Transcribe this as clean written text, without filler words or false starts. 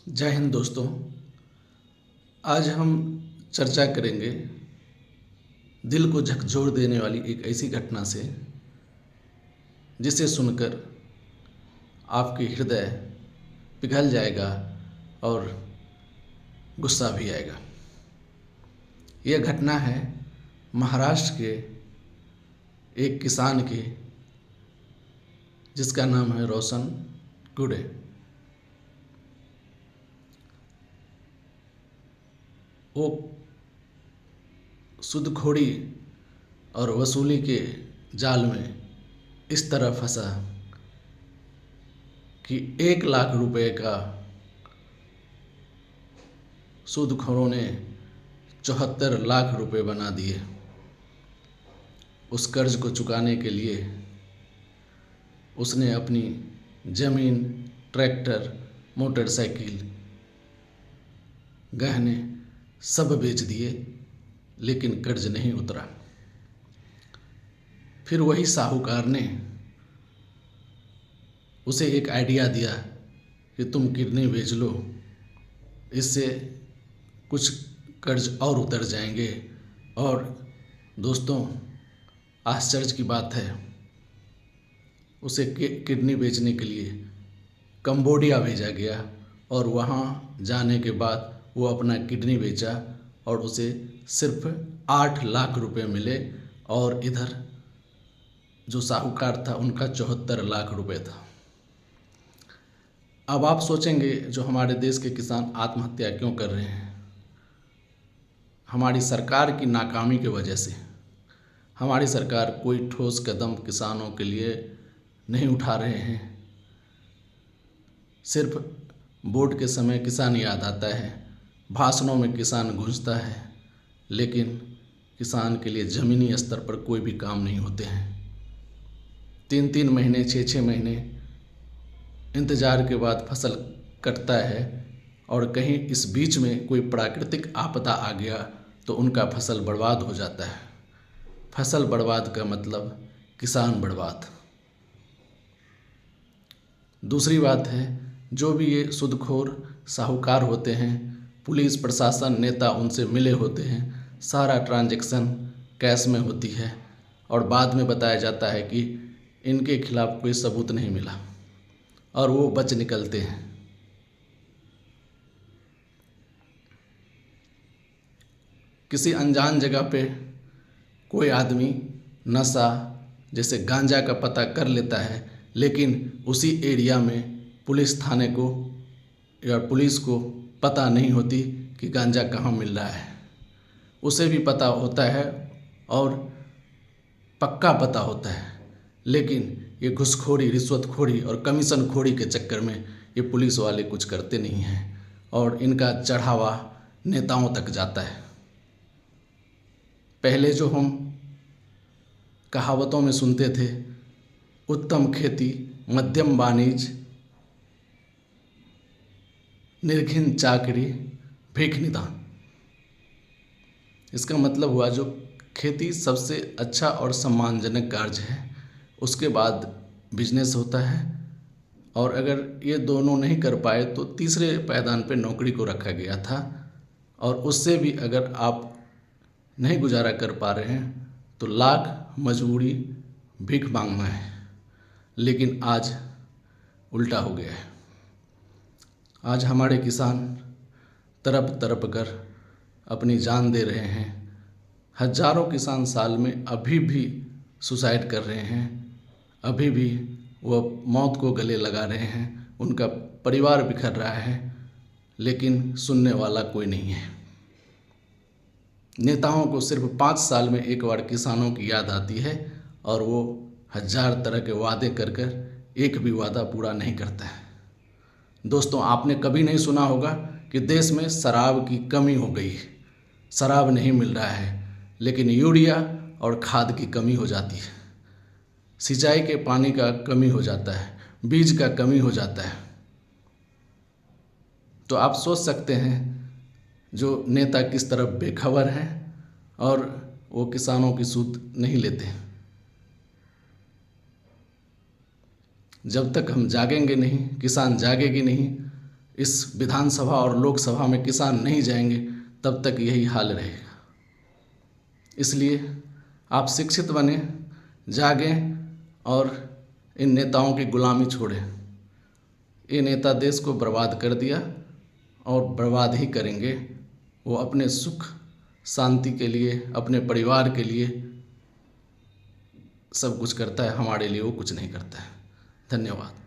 जय हिंद दोस्तों। आज हम चर्चा करेंगे दिल को झकझोर देने वाली एक ऐसी घटना से जिसे सुनकर आपके हृदय पिघल जाएगा और गुस्सा भी आएगा। यह घटना है महाराष्ट्र के एक किसान की, जिसका नाम है रोशन गुड़े। वो सूदखोरी और वसूली के जाल में इस तरह फंसा कि 1 लाख रुपए का सूदखोरों ने 74 लाख रुपए बना दिए। उस कर्ज को चुकाने के लिए उसने अपनी ज़मीन, ट्रैक्टर, मोटरसाइकिल, गहने सब बेच दिए, लेकिन कर्ज नहीं उतरा। फिर वही साहूकार ने उसे एक आइडिया दिया कि तुम किडनी बेच लो, इससे कुछ कर्ज और उतर जाएंगे। और दोस्तों, आश्चर्य की बात है, उसे किडनी बेचने के लिए कंबोडिया भेजा गया और वहाँ जाने के बाद वो अपना किडनी बेचा और उसे सिर्फ 8 लाख रुपए मिले, और इधर जो साहूकार था उनका 74 लाख रुपए था। अब आप सोचेंगे, जो हमारे देश के किसान आत्महत्या क्यों कर रहे हैं? हमारी सरकार की नाकामी की वजह से। हमारी सरकार कोई ठोस कदम किसानों के लिए नहीं उठा रहे हैं। सिर्फ वोट के समय किसान याद आता है, भाषणों में किसान गूंजता है, लेकिन किसान के लिए ज़मीनी स्तर पर कोई भी काम नहीं होते हैं। 3-3 महीने, 6-6 महीने इंतज़ार के बाद फसल कटता है, और कहीं इस बीच में कोई प्राकृतिक आपदा आ गया तो उनका फसल बर्बाद हो जाता है। फसल बर्बाद का मतलब किसान बर्बाद। दूसरी बात है, जो भी ये सूदखोर साहूकार होते हैं, पुलिस प्रशासन नेता उनसे मिले होते हैं, सारा ट्रांजैक्शन कैश में होती है, और बाद में बताया जाता है कि इनके खिलाफ़ कोई सबूत नहीं मिला, और वो बच निकलते हैं। किसी अनजान जगह पे कोई आदमी नशा जैसे गांजा का पता कर लेता है, लेकिन उसी एरिया में पुलिस थाने को या पुलिस को पता नहीं होती कि गांजा कहाँ मिल रहा है। उसे भी पता होता है और पक्का पता होता है, लेकिन ये घूसखोरी, रिश्वतखोरी और कमीशन खोरी के चक्कर में ये पुलिस वाले कुछ करते नहीं हैं, और इनका चढ़ावा नेताओं तक जाता है। पहले जो हम कहावतों में सुनते थे, उत्तम खेती, मध्यम वाणिज्य, निर्घिन चाकरी, भीख निदान। इसका मतलब हुआ, जो खेती सबसे अच्छा और सम्मानजनक कार्य है, उसके बाद बिजनेस होता है, और अगर ये दोनों नहीं कर पाए तो तीसरे पायदान पे नौकरी को रखा गया था, और उससे भी अगर आप नहीं गुजारा कर पा रहे हैं तो लाख मजबूरी, भीख मांगना है। लेकिन आज उल्टा हो गया है। आज हमारे किसान तड़प तड़प कर अपनी जान दे रहे हैं। हजारों किसान साल में अभी भी सुसाइड कर रहे हैं, अभी भी वो मौत को गले लगा रहे हैं, उनका परिवार बिखर रहा है, लेकिन सुनने वाला कोई नहीं है। नेताओं को सिर्फ 5 साल में एक बार किसानों की याद आती है, और वो 1000 तरह के वादे कर कर एक भी वादा पूरा नहीं करता है। दोस्तों, आपने कभी नहीं सुना होगा कि देश में शराब की कमी हो गई है। शराब नहीं मिल रहा है, लेकिन यूरिया और खाद की कमी हो जाती है, सिंचाई के पानी का कमी हो जाता है, बीज का कमी हो जाता है। तो आप सोच सकते हैं जो नेता किस तरह बेखबर हैं, और वो किसानों की सुध नहीं लेते। जब तक हम जागेंगे नहीं, किसान जागेगी नहीं, इस विधानसभा और लोकसभा में किसान नहीं जाएंगे तब तक यही हाल रहेगा। इसलिए आप शिक्षित बने, जागें और इन नेताओं की गुलामी छोड़ें। ये नेता देश को बर्बाद कर दिया और बर्बाद ही करेंगे। वो अपने सुख शांति के लिए, अपने परिवार के लिए सब कुछ करता है, हमारे लिए वो कुछ नहीं करता है। धन्यवाद।